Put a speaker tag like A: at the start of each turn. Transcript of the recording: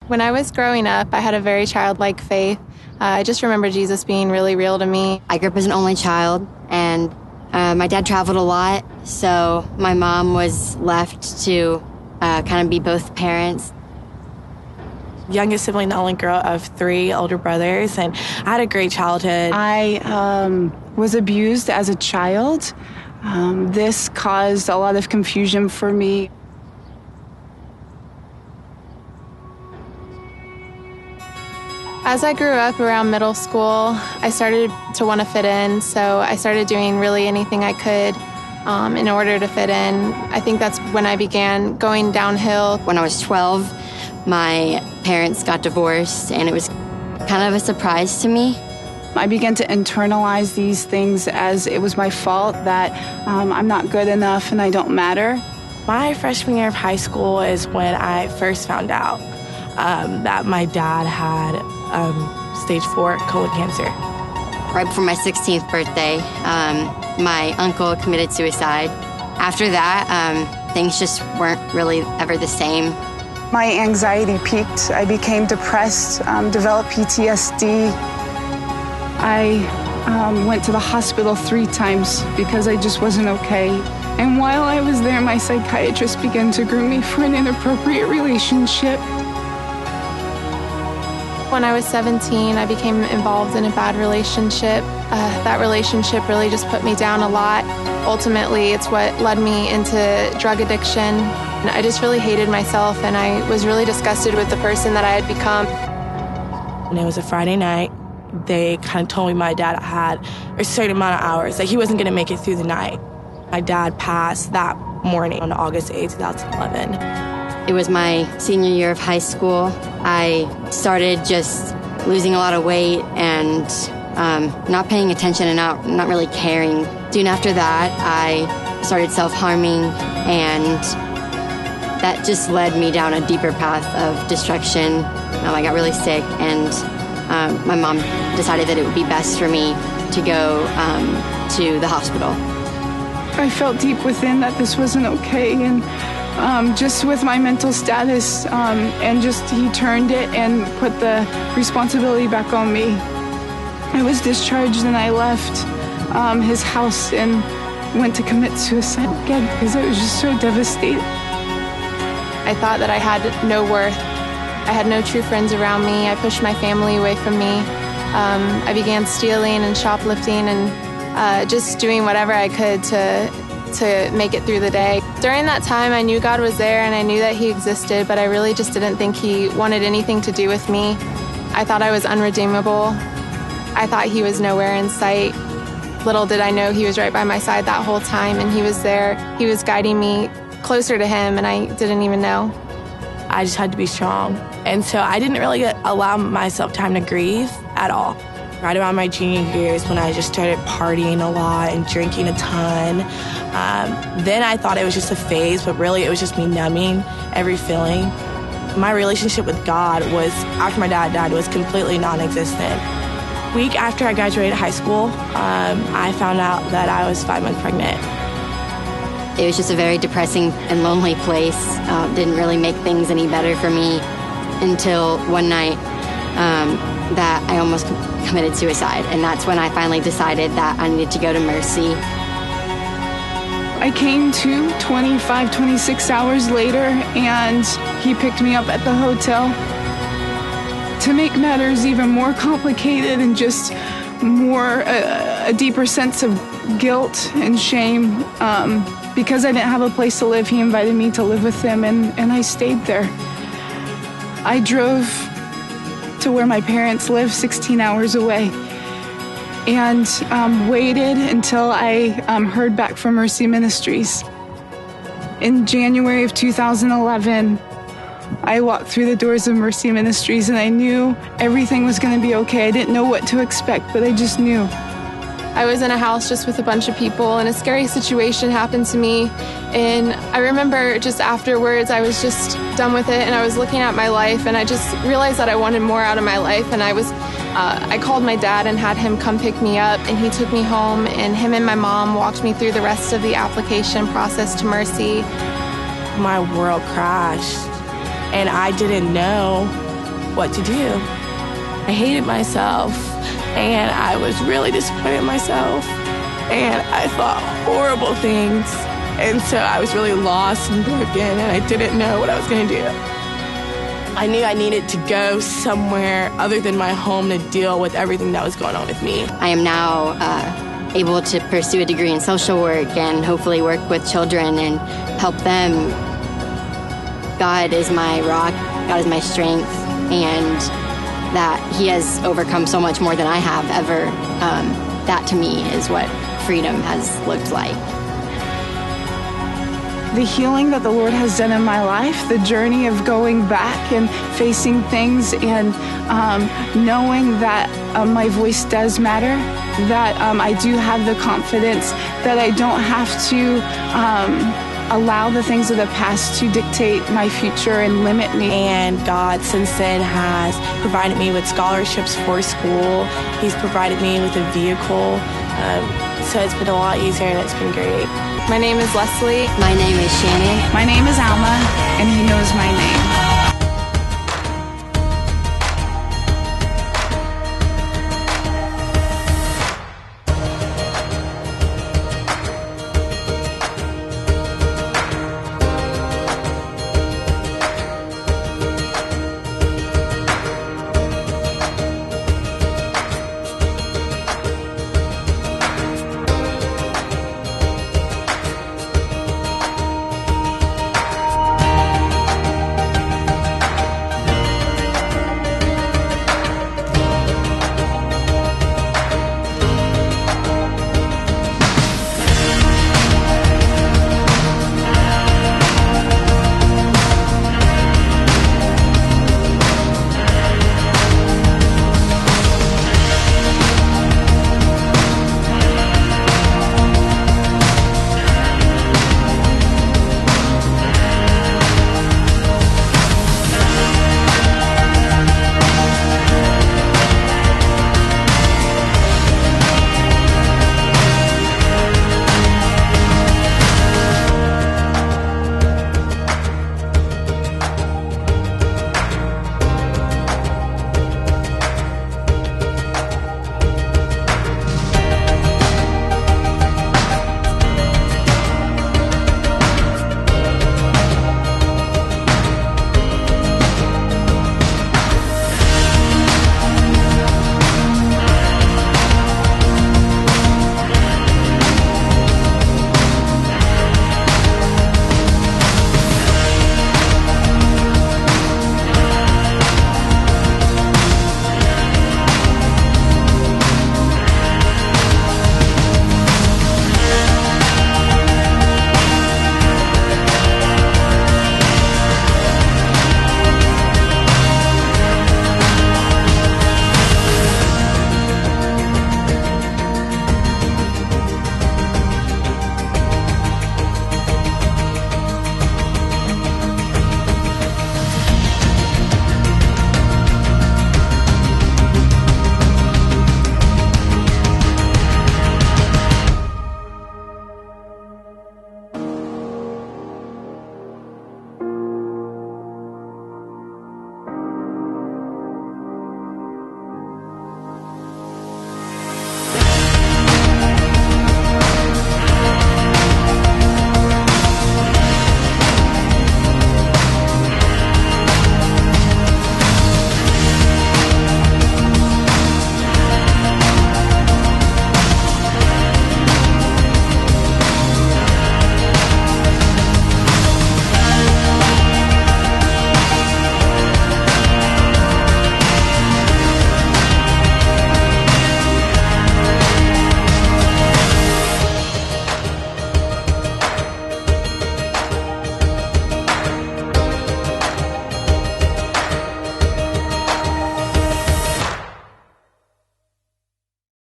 A: When I was growing up, I had a very childlike faith. I just remember Jesus being really real to me.
B: I grew up as an only child, and my dad traveled a lot, so my mom was left to kind of be both parents.
C: Youngest sibling, the only girl of 3 older brothers, and I had a great childhood.
D: I was abused as a child. This caused a lot of confusion for me.
A: As I grew up around middle school, I started to want to fit in, so I started doing really anything I could in order to fit in. I think that's when I began going downhill.
B: When I was 12, my parents got divorced, and it was kind of a surprise to me.
D: I began to internalize these things as it was my fault, that I'm not good enough and I don't matter.
C: My freshman year of high school is when I first found out that my dad had stage 4 colon cancer.
B: Right before my 16th birthday, my uncle committed suicide. After that, things just weren't really ever the same.
D: My anxiety peaked. I became depressed, developed PTSD. I went to the hospital 3 times because I just wasn't okay. And while I was there, my psychiatrist began to groom me for an inappropriate relationship.
A: When I was 17, I became involved in a bad relationship. That relationship really just put me down a lot. Ultimately, it's what led me into drug addiction. And I just really hated myself, and I was really disgusted with the person that I had become.
C: And it was a Friday night. They kind of told me my dad had a certain amount of hours, that he wasn't going to make it through the night. My dad passed that morning on August 8, 2011.
B: It was my senior year of high school. I started just losing a lot of weight and not paying attention and not really caring. Soon after that, I started self-harming, and that just led me down a deeper path of destruction. I got really sick, and my mom decided that it would be best for me to go to the hospital.
D: I felt deep within that this wasn't okay, and just with my mental status, and just he turned it and put the responsibility back on me. I was discharged, and I left his house and went to commit suicide again because I was just so devastated.
A: I thought that I had no worth. I had no true friends around me. I pushed my family away from me. I began stealing and shoplifting and just doing whatever I could to make it through the day. During that time, I knew God was there and I knew that He existed, but I really just didn't think He wanted anything to do with me. I thought I was unredeemable. I thought He was nowhere in sight. Little did I know He was right by my side that whole time, and He was there. He was guiding me closer to Him, and I didn't even know.
C: I just had to be strong. And so I didn't really allow myself time to grieve at all. Right around my junior years, when I just started partying a lot and drinking a ton, then I thought it was just a phase, but really it was just me numbing every feeling. My relationship with God was, after my dad died, was completely non-existent. Week after I graduated high school, I found out that I was 5 months pregnant.
B: It was just a very depressing and lonely place. Didn't really make things any better for me until one night that I almost committed suicide. And that's when I finally decided that I needed to go to Mercy.
D: I came to 25, 26 hours later, and he picked me up at the hotel. To make matters even more complicated and just more a deeper sense of guilt and shame, because I didn't have a place to live, he invited me to live with him, and I stayed there. I drove to where my parents live, 16 hours away, and waited until I heard back from Mercy Ministries. In January of 2011, I walked through the doors of Mercy Ministries, and I knew everything was going to be okay. I didn't know what to expect, but I just knew.
A: I was in a house just with a bunch of people, and a scary situation happened to me. And I remember just afterwards, I was just done with it, and I was looking at my life, and I just realized that I wanted more out of my life. And I called my dad and had him come pick me up, and he took me home, and him and my mom walked me through the rest of the application process to Mercy.
C: My world crashed, and I didn't know what to do. I hated myself, and I was really disappointed in myself, and I thought horrible things. And so I was really lost and broken, and I didn't know what I was going to do. I knew I needed to go somewhere other than my home to deal with everything that was going on with me.
B: I am now able to pursue a degree in social work and hopefully work with children and help them. God is my rock, God is my strength, and that He has overcome so much more than I have ever. That to me is what freedom has looked like.
D: The healing that the Lord has done in my life, the journey of going back and facing things and knowing that my voice does matter, that I do have the confidence that I don't have to allow the things of the past to dictate my future and limit me.
C: And God since then has provided me with scholarships for school. He's provided me with a vehicle. So it's been a lot easier and it's been great.
A: My name is Leslie.
B: My name is Shannon.
D: My name is Alma, and He knows my name.